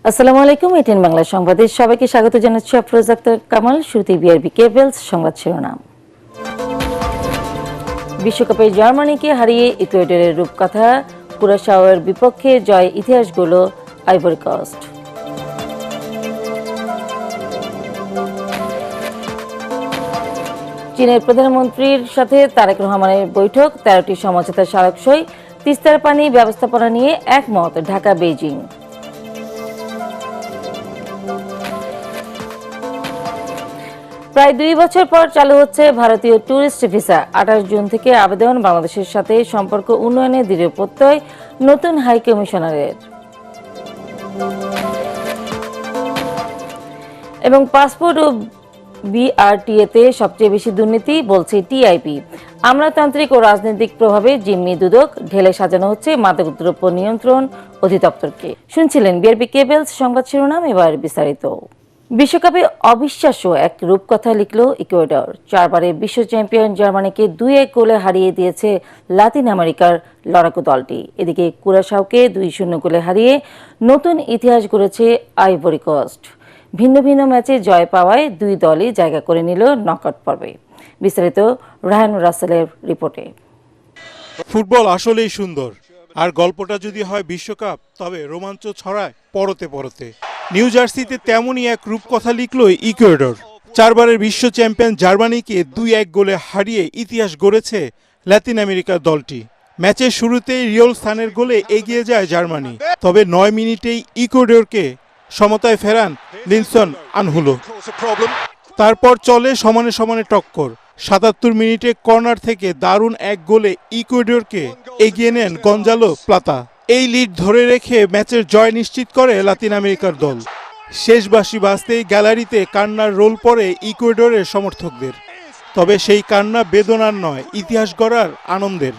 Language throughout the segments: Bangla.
আসসালামু আলাইকুম। এটিএন বাংলা সংবাদে সবাইকে স্বাগত জানাচ্ছি। আফরোজ আক্তার কামাল। শুরুতে বিআরবি কেবলস সংবাদ শিরোনাম। বিশ্বকাপে জার্মানিকে হারিয়ে ইকুয়েডরের রূপকথা, কুরাশাওয়ের বিপক্ষে জয় ইতিহাস গড়ল আইভরি কোস্ট। চীনের প্রধানমন্ত্রীর সাথে তারেক রহমানের বৈঠক, 13টি সমঝোতা স্মারক সই, তিস্তার পানি ব্যবস্থাপনা নিয়ে একমত ঢাকা বেইজিং। প্রায় 2 বছর পর চালু হচ্ছে ভারতীয় ট্যুরিস্ট ভিসা। 28 জুন থেকে আবেদন। বাংলাদেশের সাথে সম্পর্ক উন্নয়নে দৃঢ় প্রত্যয় নতুন হাই কমিশনারের। এবং পাসপোর্ট ও বিআরটিএতে সবচেয়ে বেশি দুর্নীতি, বলছে টিআইপি। আমলাতান্ত্রিক ও রাজনৈতিক প্রভাবে জিম্মি দুদক ঢেলে সাজানো হচ্ছে মাদকদ্রব্য নিয়ন্ত্রণ অধিদপ্তরকে। শুনছিলেন বিআরবি কেবলস সংবাদ শিরোনাম, এবার বিস্তারিত। বিশ্বকাপে অবিশ্বাস্য এক রূপকথা লিখল ইকুয়েডর। 4 বারের বিশ্ব চ্যাম্পিয়ন জার্মানিকে 2-1 গোলে হারিয়ে দিয়েছে লাতিন আমেরিকার লড়াকু দলটি। এদিকে কুরাশাওকে 2-0 গোলে হারিয়ে নতুন ইতিহাস গড়েছে আইভরি কোস্ট। ভিন্ন ভিন্ন ম্যাচে জয় পাওয়ায় দুই দলই জায়গা করে নিল নকআউট পর্বে। বিস্তারিত রায়ান রাসেলের রিপোর্টে। ফুটবল আসলেই সুন্দর, আর গল্পটা যদি হয় বিশ্বকাপ, তবে রোমাঞ্চ ছড়ায় পরতে পরতে। নিউ জার্সিতে তেমনই এক রূপকথা লিখল ইকুয়েডর। 4 বারের বিশ্ব চ্যাম্পিয়ন জার্মানিকে 2-1 গোলে হারিয়ে ইতিহাস গড়েছে লাতিন আমেরিকার দলটি। ম্যাচের শুরুতেই রিওল স্থানের গোলে এগিয়ে যায় জার্মানি, তবে 9 মিনিটেই ইকুয়েডরকে সমতায় ফেরান লিনসন আনহুলো। তারপর চলে সমানে সমানে টক্কর। 77 মিনিটে কর্নার থেকে দারুণ এক গোলে ইকুয়েডরকে এগিয়ে নেন গঞ্জালো প্লাতা। এই লিড ধরে রেখে ম্যাচের জয় নিশ্চিত করে লাতিন আমেরিকার দল। শেষ বাঁশি বাজতেই গ্যালারিতে কান্নার রোল পড়ে ইকুয়েডরের সমর্থকদের। তবে সেই কান্না বেদনার নয়, ইতিহাস গড়ার আনন্দের।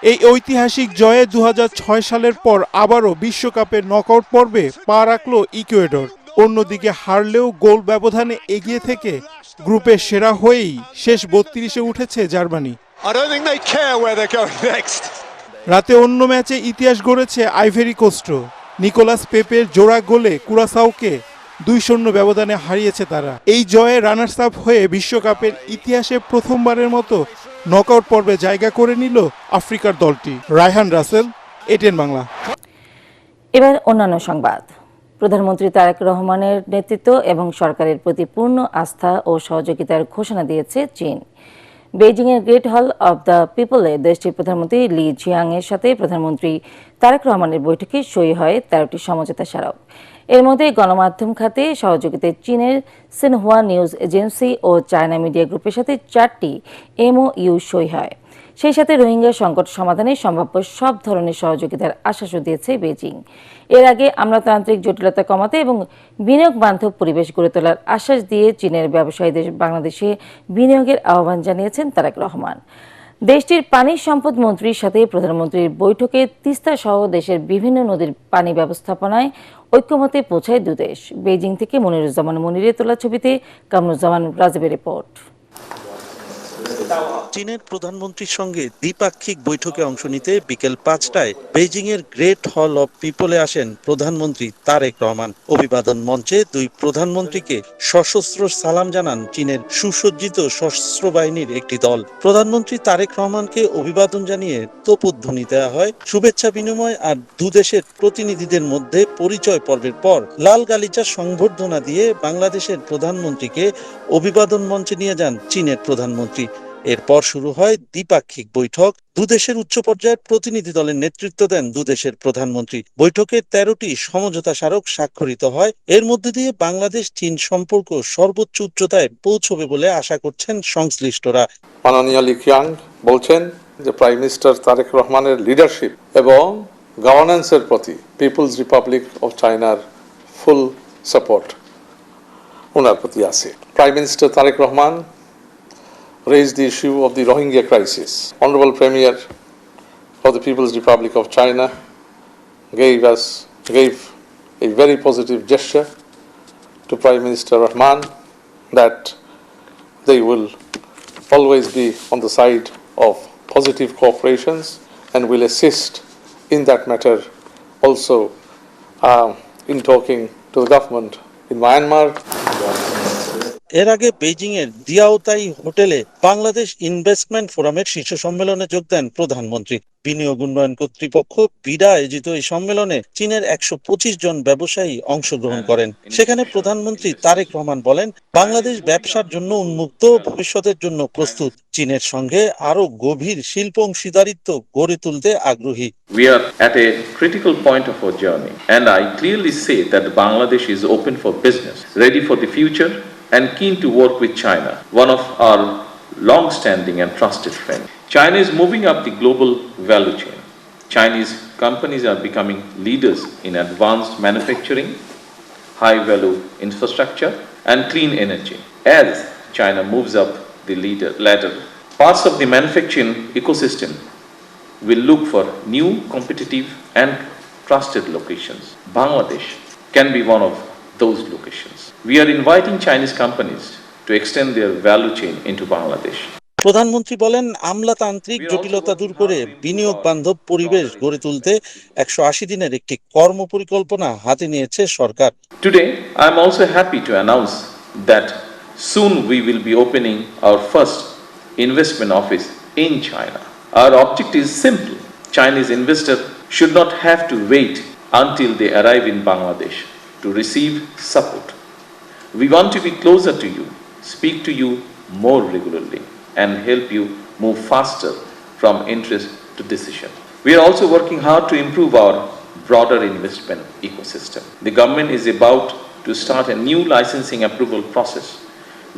এই ঐতিহাসিক জয়ে 2006 সালের পর আবারও বিশ্বকাপের নকআউট পর্বে পা রাখল ইকুয়েডর। অন্যদিকে হারলেও গোল ব্যবধানে এগিয়ে থেকে গ্রুপের সেরা হয়েই শেষ 32-এ উঠেছে জার্মানি। রাতে অন্য ম্যাচে ইতিহাস গড়েছে আইভরি কোস্টও। নিকোলাস পেপের জোড়া গোলে কুরাসাওকে 2-0 ব্যবধানে হারিয়েছে তারা। এই জয়ে রানার্স আপ হয়ে বিশ্বকাপের ইতিহাসে প্রথমবারের মতো নকআউট পর্বে জায়গা করে নিল আফ্রিকার দলটি। রায়হান রাসেল, এটিএন বাংলা। এবার অন্যান্য সংবাদ। প্রধানমন্ত্রী তারেক রহমানের নেতৃত্ব এবং সরকারের প্রতি পূর্ণ আস্থা ও সহযোগিতার ঘোষণা দিয়েছে চীন। বেইজিংয়ের গ্রেট হল অব দ্য পিপলে দেশটির প্রধানমন্ত্রী লি জিয়াং এর সাথে প্রধানমন্ত্রী তারেক রহমানের বৈঠকে সই হয় 13টি সমঝোতা স্মারক। এর মধ্যে গণমাধ্যম খাতে সহযোগিতায় চীনের সিনহুয়া নিউজ এজেন্সি ও চায়না মিডিয়া গ্রুপের সাথে 4টি এমওইউ সই হয়। সেই সাথে রোহিঙ্গা সংকট সমাধানে সম্ভাব্য সব ধরনের সহযোগিতার আশ্বাসও দিয়েছে বেইজিং। এর আগে আমলাতান্ত্রিক জটিলতা কমাতে এবং বিনিয়োগ বান্ধব পরিবেশ গড়ে তোলার আশ্বাস দিয়ে চীনের ব্যবসায়ীদের বাংলাদেশে বিনিয়োগের আহ্বান জানিয়েছেন তারেক রহমান। দেশটির পানি সম্পদ মন্ত্রীর সাথে প্রধানমন্ত্রীর বৈঠকে তিস্তা সহ দেশের বিভিন্ন নদীর পানি ব্যবস্থাপনায় ঐক্যমতে পৌঁছায় দুদেশ। বেইজিং থেকে মনিরুজ্জামান মনিরের তোলা ছবিতে কামরুজ্জামান রাজীবের রিপোর্ট। চীনের প্রধানমন্ত্রীর সঙ্গে দ্বিপাক্ষিক বৈঠকে অংশ নিতে বিকেল 5টায় বেইজিং এর গ্রেট হল অব পিপলে আসেন প্রধানমন্ত্রী তারেক রহমান। অভিবাদন মঞ্চে দুই প্রধানমন্ত্রীকে সশস্ত্র সালাম জানান চীনের সুসজ্জিত সশস্ত্র বাহিনীর একটি দল। প্রধানমন্ত্রী তারেক রহমানকে অভিবাদন জানিয়ে তোপধ্বনি দেওয়া হয়, শুভেচ্ছা বিনিময় আর দুদেশের প্রতিনিধিদের মধ্যে পরিচয় পর্বের পর লাল গালিচা সংবর্ধনা দিয়ে বাংলাদেশের প্রধানমন্ত্রীকে অভিবাদন মঞ্চে নিয়ে যান চীনের প্রধানমন্ত্রী। এরপর শুরু হয় দ্বিপাক্ষিক বৈঠক। দুদেশের উচ্চ পর্যায়ের প্রতিনিধি দলের নেতৃত্ব দেন দুদেশের প্রধানমন্ত্রী। বৈঠকে 13টি সমঝোতা স্মারক স্বাক্ষরিত হয়। এর মধ্যে দিয়ে বাংলাদেশ চীন সম্পর্ক সর্বোচ্চ উচ্চতায় পৌঁছবে বলে আশা করছেন সংশ্লিষ্টরা। মাননীয় লি কিয়াং বলছেন যে প্রাইম মিনিস্টার তারেক রহমানের লিডারশিপ এবং গভর্নেন্সের প্রতি পিপলস রিপাবলিক অফ চায়নার ফুল সাপোর্ট ওনার প্রতি আছে। Prime minister Tarek Rahman raised the issue of the Rohingya crisis. Honorable Premier of the People's Republic of China gave a very positive gesture to Prime Minister Rahman that they will always be on the side of positive cooperations and will assist in that matter also in talking to the government in Myanmar. এর আগে বেইজিং এর দিয়াওতাই হোটেলে বাংলাদেশ ইনভেস্টমেন্ট ফোরামের শীর্ষ সম্মেলনে যোগ দেন প্রধানমন্ত্রী। বিনিয়োগ উন্নয়ন কর্তৃপক্ষ বিডা আয়োজিত এই সম্মেলনে চীনের 125 জন ব্যবসায়ী অংশগ্রহণ করেন। সেখানে প্রধানমন্ত্রী তারেক রহমান বলেন, বাংলাদেশ ব্যবসার জন্য উন্মুক্ত, ভবিষ্যতের জন্য প্রস্তুত, চীনের সঙ্গে আরো গভীর শিল্প অংশীদারিত্ব গড়ে তুলতে আগ্রহী। We are at a critical point of our journey, and I clearly say that Bangladesh is open for business, ready for the future, and keen to work with China, one of our long-standing and trusted friends. China is moving up the global value chain. Chinese companies are becoming leaders in advanced manufacturing, high-value infrastructure, and clean energy. As China moves up the ladder, parts of the manufacturing ecosystem will look for new, competitive, and trusted locations. Bangladesh can be one of those locations. We are inviting Chinese companies to extend their value chain into Bangladesh. প্রধানমন্ত্রী বলেন, আমলাতান্ত্রিক জটিলতা দূর করে বিনিয়োগ বান্ধব পরিবেশ গড়ে তুলতে 180 দিনের একটি কর্মপরিকল্পনা হাতে নিয়েছে সরকার। Today, I am also happy to announce that soon we will be opening our first investment office in China. Our objective is simple. Chinese investors should not have to wait until they arrive in Bangladesh to receive support. We want to be closer to you, speak to you more regularly, and help you move faster from interest to decision. We are also working hard to improve our broader investment ecosystem. The government is about to start a new licensing approval process,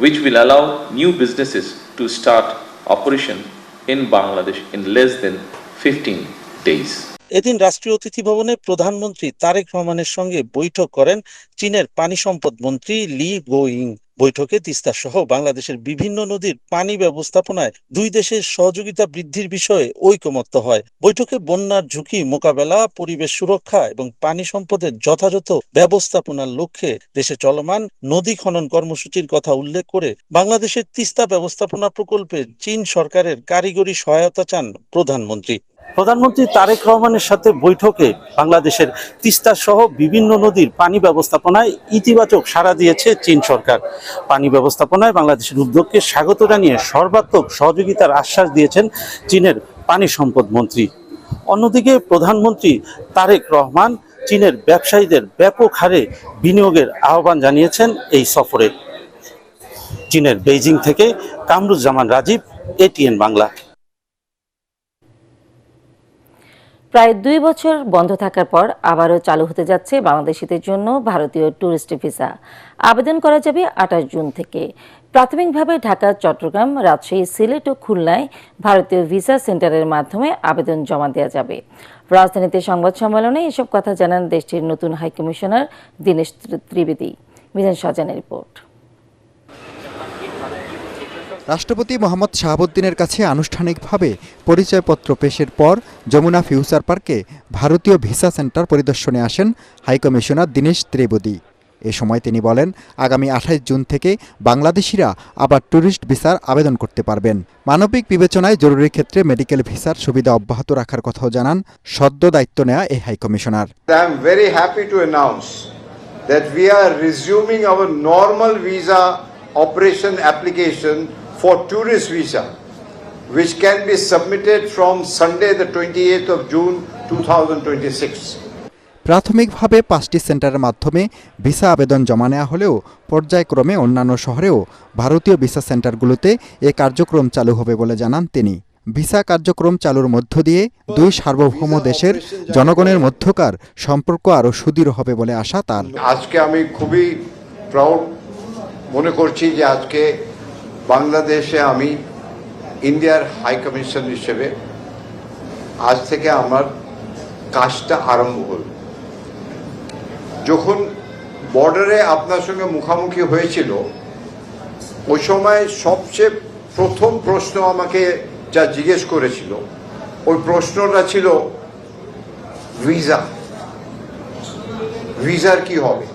which will allow new businesses to start operation in Bangladesh in less than 15 days. এদিন রাষ্ট্রীয় অতিথি ভবনে প্রধানমন্ত্রী তারেক রহমানের সঙ্গে বৈঠক করেন চীনের পানি সম্পদ মন্ত্রী লি গোয়িং। বৈঠকে তিস্তা সহ বাংলাদেশের বিভিন্ন নদীর পানি ব্যবস্থাপনায় দুই দেশের সহযোগিতা বৃদ্ধির বিষয়ে ঐকমত্য হয়। বৈঠকে বন্যার ঝুঁকি মোকাবেলা, পরিবেশ সুরক্ষা এবং পানি সম্পদের যথাযথ ব্যবস্থাপনার লক্ষ্যে দেশে চলমান নদী খনন কর্মসূচির কথা উল্লেখ করে বাংলাদেশের তিস্তা ব্যবস্থাপনা প্রকল্পে চীন সরকারের কারিগরি সহায়তা চান প্রধানমন্ত্রী। প্রধানমন্ত্রী তারেক রহমানের সাথে বৈঠকে বাংলাদেশের তিস্তা সহ বিভিন্ন নদীর পানি ব্যবস্থাপনায় ইতিবাচক সাড়া দিয়েছে চীন সরকার। পানি ব্যবস্থাপনায় বাংলাদেশের উদ্যোগকে স্বাগত জানিয়ে সর্বাত্মক সহযোগিতার আশ্বাস দিয়েছেন চীনের পানি সম্পদ মন্ত্রী। অন্যদিকে প্রধানমন্ত্রী তারেক রহমান চীনের ব্যবসায়ীদের ব্যাপক হারে বিনিয়োগের আহ্বান জানিয়েছেন এই সফরে। চীনের বেইজিং থেকে কামরুজ্জামান রাজীব, এটিএন বাংলা। প্রায় 2 বছর বন্ধ থাকার পর আবারও চালু হতে যাচ্ছে বাংলাদেশিদের জন্য ভারতীয় ট্যুরিস্ট ভিসা। আবেদন করা যাবে 28 জুন থেকে। প্রাথমিকভাবে ঢাকা, চট্টগ্রাম, রাজশাহী, সিলেট ও খুলনায় ভারতীয় ভিসা সেন্টারের মাধ্যমে আবেদন জমা দেওয়া যাবে। রাজধানীতে সংবাদ সম্মেলনে এসব কথা জানান দেশটির নতুন হাইকমিশনার দীনেশ ত্রিবেদী। মিজান শাহজাহানের রিপোর্ট। রাষ্ট্রপতি মোহাম্মদ শাহাবুদ্দিনের কাছে আনুষ্ঠানিকভাবে পরিচয়পত্র পেশের পর যমুনা ফিউচার পার্কে ভারতীয় ভিসা সেন্টার পরিদর্শনে আসেন হাইকমিশনার দীনেশ ত্রিবেদী। এ সময় তিনি বলেন, আগামী 28 জুন থেকে বাংলাদেশিরা আবার ট্যুরিস্ট ভিসার আবেদন করতে পারবেন। মানবিক বিবেচনায় জরুরি ক্ষেত্রে মেডিকেল ভিসার সুবিধা অব্যাহত রাখার কথাও জানান সদ্য দায়িত্ব নেওয়া এই high commissioner. I am very happy to announce that we are resuming our normal visa operation application for tourist visa, which can be submitted from Sunday the 28th of June 2026. প্রাথমিকভাবে 5টি সেন্টারের মাধ্যমে ভিসা আবেদন জমা নেওয়া হলেও পর্যায়ক্রমে অন্যান্য শহরেও ভারতীয় ভিসা সেন্টারগুলোতে এ কার্যক্রম চালু হবে বলে জানান তিনি। ভিসা কার্যক্রম চালুর মধ্য দিয়ে দুই সার্বভৌম দেশের জনগণের মধ্যকার সম্পর্ক আরও সুদৃঢ় হবে বলে আশা তার। আজকে আমি খুবই প্রাউড মনে করছি যে আজকে বাংলাদেশে আমি ইন্ডিয়ার হাই কমিশন হিসেবে আজ থেকে আমার কাজটা আরম্ভ হল। যখন বর্ডারে আপনার সঙ্গে মুখোমুখি হয়েছিল ওই সময় সবচেয়ে প্রথম প্রশ্ন আমাকে যা জিজ্ঞেস করেছিল ওই প্রশ্নটা ছিল ভিসার কি হবে।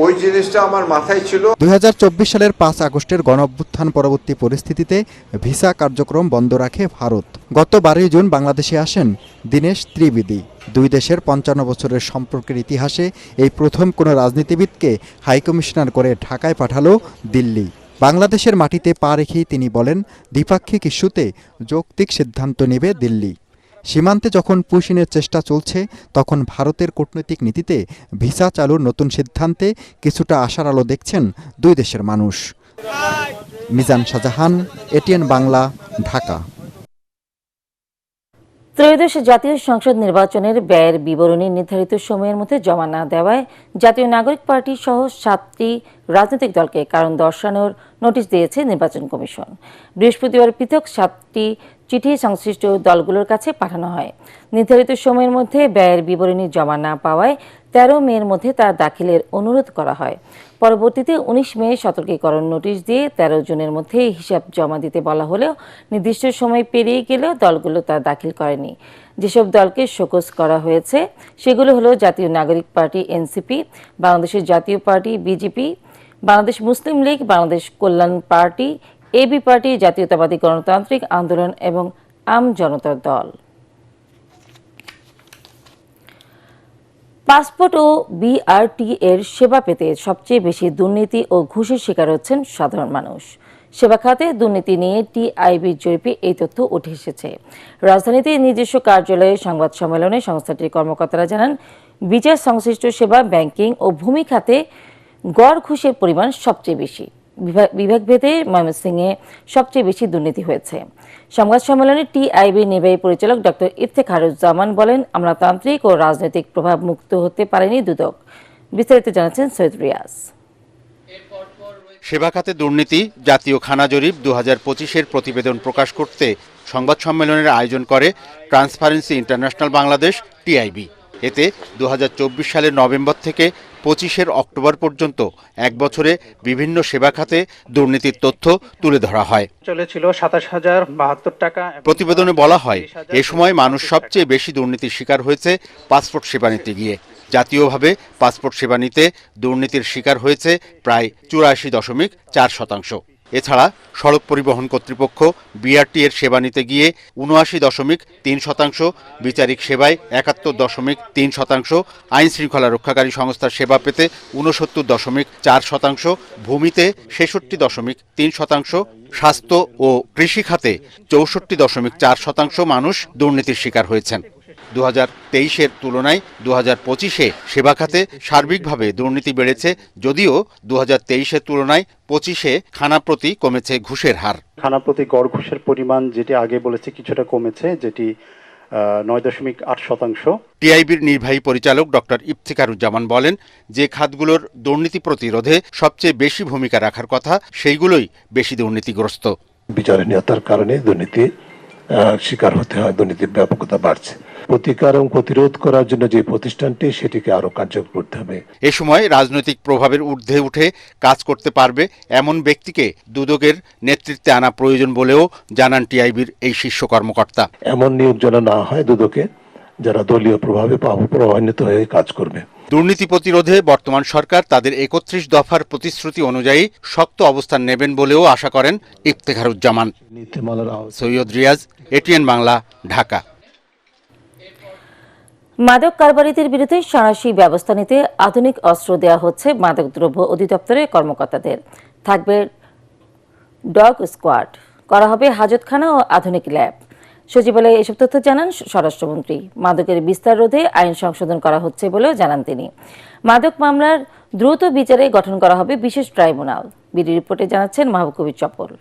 ওই জিনিসটা আমার মাথায় ছিল। 2024 সালের 5 আগস্টের গণঅভ্যুত্থান পরবর্তী পরিস্থিতিতে ভিসা কার্যক্রম বন্ধ রাখে ভারত। গত 12 জুন বাংলাদেশে আসেন দীনেশ ত্রিবেদী। দুই দেশের 55 বছরের সম্পর্কের ইতিহাসে এই প্রথম কোনো রাজনীতিবিদকে হাইকমিশনার করে ঢাকায় পাঠালো দিল্লি। বাংলাদেশের মাটিতে পা রেখেই তিনি বলেন, দ্বিপাক্ষিক ইস্যুতে যৌক্তিক সিদ্ধান্ত নেবে দিল্লি। সীমান্তে যখন পুশিনের চেষ্টা চলছে, তখন ভারতের কূটনৈতিক নীতিতে ভিসা চালুর নতুন সিদ্ধান্তে কিছুটা আশার আলো দেখছেন দুই দেশের মানুষ। মিজান শাহজাহান, এটিএন বাংলা, ঢাকা। ত্রয়োদশ জাতীয় সংসদ নির্বাচনের ব্যয়ের বিবরণী নির্ধারিত সময়ের মধ্যে জমা না দেওয়ায় জাতীয় নাগরিক পার্টি সহ 7টি রাজনৈতিক দলকে কারণ দর্শানোর নোটিশ দিয়েছে নির্বাচন কমিশন। বৃহস্পতিবার পৃথক 7টি চিঠি সংশ্লিষ্ট দলগুলোর কাছে পাঠানো হয়। নির্ধারিত সময়ের মধ্যে ব্যয়ের বিবরণী জমা না পাওয়ায় 13 মের মধ্যে তা দাখিলের অনুরোধ করা হয়। পরবর্তীতে 19 মে সতর্কীকরণ নোটিশ দিয়ে 13 জুনের মধ্যে হিসাব জমা দিতে বলা হলেও নির্দিষ্ট সময় পেরিয়ে গেলেও দলগুলো তা দাখিল করেনি। যেসব দলকে শোকজ করা হয়েছে সেগুলো হলো জাতীয় নাগরিক পার্টি এনসিপি, বাংলাদেশের জাতীয় পার্টি বিজেপি, বাংলাদেশ মুসলিম লীগ, বাংলাদেশ কল্যাণ পার্টি, এবি পার্টি, জাতীয়তাবাদী গণতান্ত্রিক আন্দোলন এবং আম জনতার দল। পাসপোর্ট ও বিআরটি এর সেবা পেতে সবচেয়ে বেশি দুর্নীতি ও ঘুষের শিকার হচ্ছেন সাধারণ মানুষ। সেবা খাতে দুর্নীতি নিয়ে টিআইবির জরিপে এই তথ্য উঠে এসেছে। রাজধানীতে নিজস্ব কার্যালয়ে সংবাদ সম্মেলনে সংস্থাটির কর্মকর্তারা জানান, বিচার সংশ্লিষ্ট সেবা, ব্যাংকিং ও ভূমি খাতে গড় ঘুষের পরিমাণ সবচেয়ে বেশি। বিভাগভেদে ময়মনসিংহে সবচেয়ে বেশি দুর্নীতি হয়েছে। সংবাদ সম্মেলনে টিআইবির নির্বাহী পরিচালক ডক্টর ইফতেখারুজ্জামান বলেন, আমলাতান্ত্রিক ও রাজনৈতিক প্রভাব মুক্ত হতে পারেনি দুদক। বিস্তারিত জানাচ্ছেন সৈয়দ রিয়াজ। সেবা খাতে দুর্নীতি জাতীয় খানা জরিপ 2025-এর প্রতিবেদন প্রকাশ করতে সংবাদ সম্মেলনের আয়োজন করে ট্রান্সপারেন্সি ইন্টারন্যাশনাল বাংলাদেশ টিআইবি। এতে 2024 সালের নভেম্বর থেকে 25-এর অক্টোবর পর্যন্ত এক বছরে বিভিন্ন সেবা খাতে দুর্নীতির তথ্য তুলে ধরা হয়। চলেছিল 27,072 টাকা। প্রতিবেদনে বলা হয়, এ সময় মানুষ সবচেয়ে বেশি দুর্নীতির শিকার হয়েছে পাসপোর্ট সেবা নিতে গিয়ে। জাতীয়ভাবে পাসপোর্ট সেবা নিতে দুর্নীতির শিকার হয়েছে প্রায় 84.4%। এছাড়া সড়ক পরিবহন কর্তৃপক্ষ বিআরটি এর সেবা নিতে গিয়ে 79.3%, বিচারিক সেবায় 71.3%, আইন শৃঙ্খলা রক্ষাকারী সংস্থার সেবা পেতে 69.4%, ভূমিতে 66.3%, স্বাস্থ্য ও কৃষি খাতে 64.4% মানুষ দুর্নীতির শিকার হয়েছেন। 2023-এর তুলনায় 2025-এ সেবা খাতে সার্বিকভাবে দুর্নীতি বেড়েছে, যদিও 2023-এর তুলনায় 25-এ খানাপ্রতি কমেছে ঘুষের হার। খানাপ্রতি গড় ঘুষের পরিমাণ যেটি আগে বলেছে কিছুটা কমেছে, যেটি 9.8%। টিআইবির নির্বাহী পরিচালক ডক্টর ইফতেখারুজ্জামান বলেন, যে খাতগুলোর দুর্নীতি প্রতিরোধে সবচেয়ে বেশি ভূমিকা রাখার কথা সেইগুলোই বেশি দুর্নীতিগ্রস্ত। বিচারহীনতার কারণে দুর্নীতি শিকার হতে হয়, দুর্নীতির ব্যাপকতা বাড়ছে। প্রতিকার এবং প্রতিরোধ করার জন্য যে প্রতিষ্ঠানটি, সেটিকে আরো কার্যকর করতে হবে। এ সময় রাজনৈতিক প্রভাবের ঊর্ধ্বে উঠে কাজ করতে পারবে এমন ব্যক্তিকে দুদকের নেতৃত্বে আনা প্রয়োজন বলেও জানান টিআইবির এই শীর্ষ কর্মকর্তা। এমন নিয়োগ যেন না হয় দুদকে যারা দলীয় প্রভাবে প্রভাবান্বিত হয়ে কাজ করবে। দুর্নীতি প্রতিরোধে বর্তমান সরকার তাদের 31 দফার প্রতিশ্রুতি অনুযায়ী শক্ত অবস্থান নেবেন বলেও আশা করেন ইফতেখারুজ্জামান। সৈয়দ রিয়াজ, এটিএন বাংলা, ঢাকা। মাদক কারবারিদের বিরুদ্ধে সাঁড়াশি ব্যবস্থা নিতে আধুনিক অস্ত্র দেওয়া হচ্ছে মাদকদ্রব্য অধিদপ্তরের কর্মকর্তাদের। থাকবে ডগ স্কোয়াড, করা হবে হাজতখানা ও আধুনিক ল্যাব। সচিবালয়ে এসব তথ্য জানান স্বরাষ্ট্রমন্ত্রী। মাদকের বিস্তার রোধে আইন সংশোধন করা হচ্ছে বলেও জানান তিনি। মাদক মামলার দ্রুত বিচারে গঠন করা হবে বিশেষ ট্রাইব্যুনাল। বিডি রিপোর্টে জানাচ্ছেন মাহবুব কবির চপল।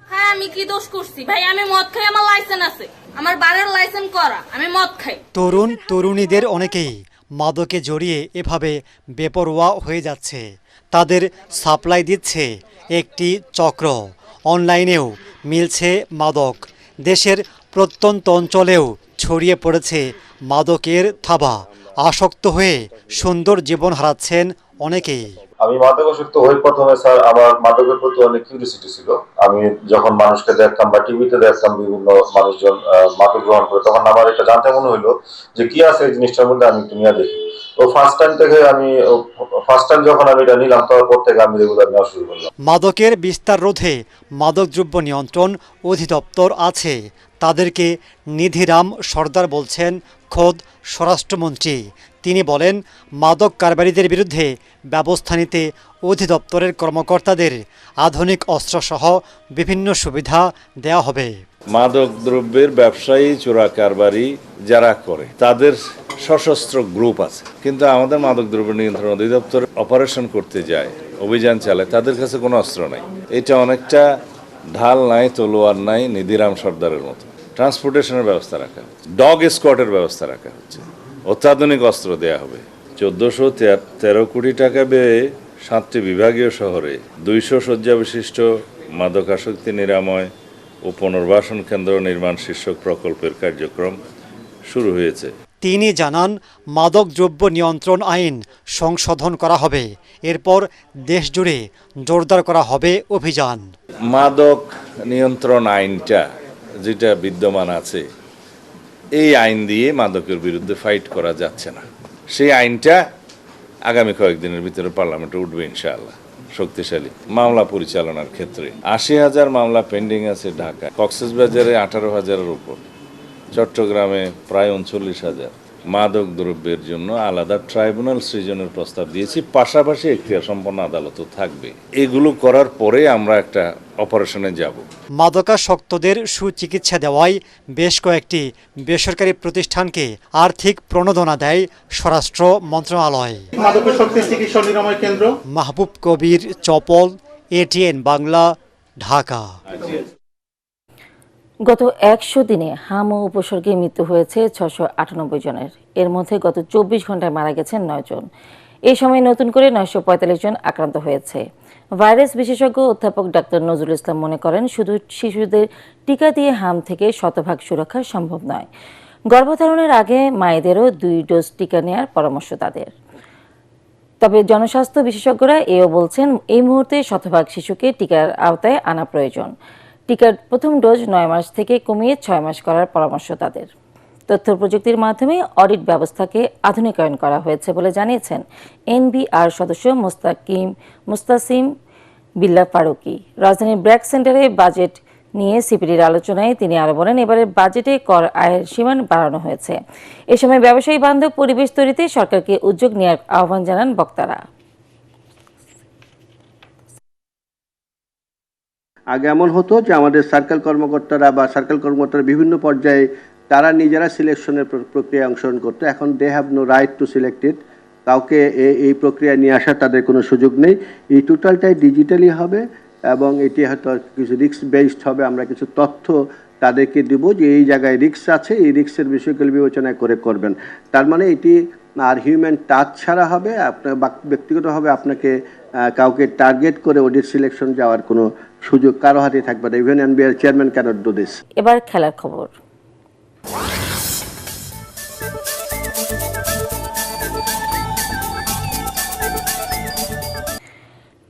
হ্যাঁ, আমি কি দোষ করছি ভাই? আমি মদ খাই, আমার লাইসেন্স আছে, আমার বারের লাইসেন্স করা, আমি মদ খাই। তরুণ তরুণীদের অনেকেই মাদকে জড়িয়ে এভাবে বেপরোয়া হয়ে যাচ্ছে। তাদের সাপ্লাই দিচ্ছে একটি চক্র। অনলাইনেও মিলছে মাদক। দেশের প্রত্যন্ত অঞ্চলেও ছড়িয়ে পড়েছে মাদকের থাবা। আসক্ত হয়ে সুন্দর জীবন হারাচ্ছেন অনেকেই। আমি মাদকাসক্ত হই প্রথমে স্যার, আমার মাদকের প্রতি অনেক কিউরিওসিটি ছিল। আমি যখন মানুষকে দেখতাম বা টিভিতে দেখতাম বিভিন্ন মানুষজন মাদক গ্রহণ করে, তখন আমার এটা জানতে মনে হইলো যে কি আছে এই জিনিসটার মধ্যে, আমি একটু নিয়ে দেখি। তো ফার্স্ট টাইম যখন আমি এটা নিলাম তারপর থেকে আমি রেগুলার নেওয়া শুরু করলাম। মাদকের বিস্তার রোধে মাদকদ্রব্য নিয়ন্ত্রণ অধিদপ্তর আছে, তাদেরকে নিধিরাম সর্দার বলছেন খোদ স্বরাষ্ট্রমন্ত্রী। তিনি বলেন, মাদক কারবারিদের বিরুদ্ধে ব্যবস্থা নিতে অধিদপ্তরের কর্মকর্তাদের আধুনিক অস্ত্রসহ বিভিন্ন সুবিধা দেওয়া হবে। মাদক দ্রব্যের ব্যবসায়ী, চোরা কারবারি যারা করে তাদের সশস্ত্র গ্রুপ আছে, কিন্তু আমাদের মাদক দ্রব্য নিয়ন্ত্রণ অধিদপ্তর অপারেশন করতে যায়, অভিযান চালায়, তাদের কাছে কোনো অস্ত্র নাই। এটা অনেকটা ঢাল নাই, তলোয়ার নাই, নিধিরাম সর্দারের মতো। ট্রান্সপোর্টেশনের ব্যবস্থা রাখা, ডগ স্কোয়াডের ব্যবস্থা রাখা হচ্ছে, অত্যাধুনিক অস্ত্র দেয়া হবে। 1413 কোটি টাকা ব্যয়ে 7টি বিভাগীয় শহরে 200 শয্যা বিশিষ্ট মাদকাসক্তি নিরাময় ও পুনর্বাসন কেন্দ্র নির্মাণ শীর্ষক প্রকল্পের কার্যক্রম শুরু হয়েছে। তিনি জানান, মাদক দ্রব্য নিয়ন্ত্রণ আইন সংশোধন করা হবে, এরপর দেশজুড়ে জোরদার করা হবে অভিযান। মাদক নিয়ন্ত্রণ আইনটা যেটা বিদ্যমান আছে, এই আইন দিয়ে মাদকের বিরুদ্ধে ফাইট করা যাচ্ছে না। সেই আইনটা আগামী কয়েকদিনের ভিতরে পার্লামেন্টে উঠবে ইনশাআল্লাহ, শক্তিশালী। মামলা পরিচালনার ক্ষেত্রে 80,000 মামলা পেন্ডিং আছে ঢাকা, কক্সবাজারে 18,000-এর উপর, চট্টগ্রামে প্রায় 39,000। মাদক দ্রব্যের জন্য আলাদা ট্রাইব্যুনাল সৃজনের প্রস্তাব দিয়েছি, পাশাপাশি এখতিয়ার সম্পন্ন আদালতও থাকবে। এগুলো করার পরে আমরা একটা অপারেশনে যাব। মাদকাসক্তদের সুচিকিৎসা দেওয়ায় বেশ কয়েকটি বেসরকারি প্রতিষ্ঠানকে আর্থিক প্রণোদনা দেয় স্বরাষ্ট্র মন্ত্রণালয়। মাদকাসক্তি চিকিৎসা নিরাময় কেন্দ্র। মাহবুব কবির, চপল, ATN বাংলা, ঢাকা। গত 100 দিনে হাম ও উপসর্গে মৃত্যু হয়েছে 698 জনের। এর মধ্যে গত 24 ঘন্টায় মারা গেছেন 9 জন। এই সময় নতুন করে 945 জন আক্রান্ত হয়েছে। ভাইরাস বিশেষজ্ঞ অধ্যাপক ডাক্তার নজরুল ইসলাম মনে করেন, শুধু শিশুদের টিকা দিয়ে হাম থেকে শতভাগ সুরক্ষা সম্ভব নয়। গর্ভধারণের আগে মায়েদেরও 2 ডোজ টিকা নেওয়ার পরামর্শ তাদের। তবে জনস্বাস্থ্য বিশেষজ্ঞরা এও বলছেন, এই মুহূর্তে শতভাগ শিশুকে টিকার আওতায় আনা প্রয়োজন। টিকার প্রথম ডোজ 9 মাস থেকে কমিয়ে 6 মাস করার পরামর্শ তাদের। তথ্য প্রযুক্তির মাধ্যমে অডিট ব্যবস্থাকে আধুনিকায়ন করা হয়েছে বলে জানিয়েছেন NBR সদস্য মুস্তাসিম বিল্লাহ ফারুকি। রাজধানীর ব্র্যাক সেন্টারে বাজেট নিয়ে সিপিডির আলোচনায় তিনি আরো বলেন, এবারের বাজেটে কর আয়ের সীমা বাড়ানো হয়েছে। এ সময় ব্যবসায়ী বান্ধব পরিবেশ তৈরিতে সরকারকে উদ্যোগ নেওয়ার আহ্বান জানান বক্তারা। আগে এমন হতো যে আমাদের সার্কেল কর্মকর্তারা বিভিন্ন পর্যায়ে তারা নিজেরা সিলেকশনের প্রক্রিয়ায় অংশগ্রহণ করতো। এখন they have no right to selected, কাউকে এই প্রক্রিয়ায় নিয়ে আসার তাদের কোনো সুযোগ নেই। এই টোটালটাই ডিজিটালি হবে এবং এটি হয়তো কিছু রিস্ক বেসড হবে। আমরা কিছু তথ্য তাদেরকে দেব যে এই জায়গায় রিস্ক আছে, এই রিস্কের বিষয়গুলো বিবেচনা করে করবেন। তার মানে এটি আর হিউম্যান টাচ ছাড়া হবে। আপনার ব্যক্তিগতভাবে আপনাকে কাউকে টার্গেট করে অডিট সিলেকশন যাওয়ার কোনো সুযোগ কারো হাতে থাকবে না। Even NBR chairman cannot do this. এবার খেলার খবর।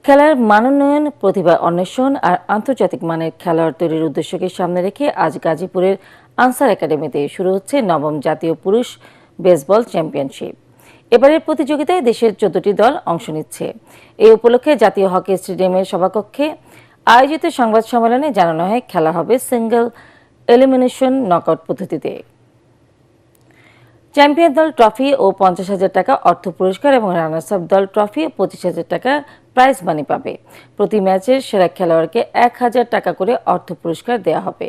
খেলার মানোন্নয়ন, প্রতিভা অন্বেষণ আর আন্তর্জাতিক মানের খেলোয়াড় তৈরির উদ্দেশ্যকে সামনে রেখে আজ গাজীপুরের আনসার একাডেমিতে শুরু হচ্ছে 9ম জাতীয় পুরুষ বেসবল চ্যাম্পিয়নশিপ। এবারের প্রতিযোগিতায় দেশের 14টি দল অংশ নিচ্ছে। এই উপলক্ষে জাতীয় হকি স্টেডিয়ামের সভাকক্ষে আয়োজিত সংবাদ সম্মেলনে জানানো হয়, খেলা হবে সিঙ্গেল এলিমিনেশন নকআউট পদ্ধতিতে। চ্যাম্পিয়ন দল ট্রফি ও 50,000 টাকা অর্থ পুরস্কার এবং রানার্স আপ দল ট্রফি ও 25,000 টাকা প্রাইজ মানি পাবে। প্রতি ম্যাচের সেরা খেলোয়াড়কে 1,000 টাকা করে অর্থ পুরস্কার দেওয়া হবে।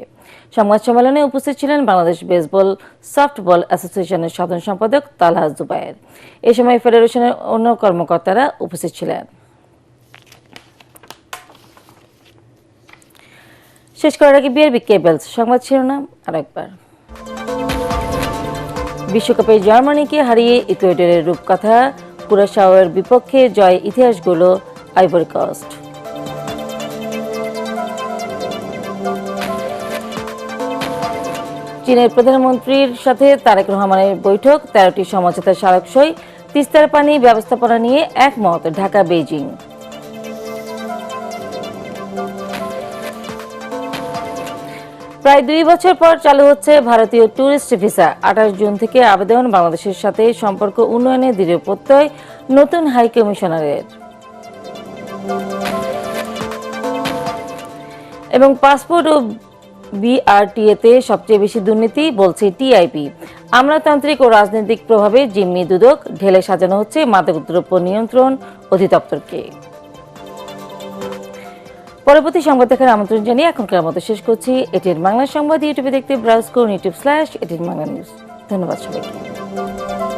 সংবাদ সম্মেলনে উপস্থিত ছিলেন বাংলাদেশ বেসবল সফটবল অ্যাসোসিয়েশনের সাধারণ সম্পাদক তালহা জুবায়ের। এ সময় ফেডারেশনের অন্য কর্মকর্তারা উপস্থিত ছিলেন। শেষ করার আগে বিআরবি কেবলস সংবাদ শিরোনাম আরেকবার। বিশ্বকাপে জার্মানিকে হারিয়ে ইকুয়েডরের রূপকথা, কুরাশাওয়ের বিপক্ষে জয় ইতিহাস গড়ল আইভরি কোস্ট। চীনের প্রধানমন্ত্রীর সাথে তারেক রহমানের বৈঠক, 13টি সমঝোতা স্মারক সই, তিস্তার পানি ব্যবস্থাপনা নিয়ে একমত ঢাকা বেইজিং। প্রায় 2 বছর পর চালু হচ্ছে ভারতীয় ট্যুরিস্ট ভিসা। 28 জুন থেকে আবেদন। বাংলাদেশের সাথে সম্পর্ক উন্নয়নে দৃঢ় প্রত্যয় নতুন হাই কমিশনারের। এবং পাসপোর্ট ও বিআরটিএতে সবচেয়ে বেশি দুর্নীতি বলছে টিআইবি। আমলাতান্ত্রিক ও রাজনৈতিক প্রভাবে জিম্মি দুদক ঢেলে সাজানো হচ্ছে মাদকদ্রব্য নিয়ন্ত্রণ অধিদপ্তরকে। পরবর্তী সংবাদ দেখার আমন্ত্রণ জানিয়ে এখনকার মতো শেষ করছি। এটিএন বাংলা সংবাদ ইউটিউবে দেখতে ব্রাউজ করুন youtube/এটিএন বাংলা নিউজ। ধন্যবাদ সবাইকে।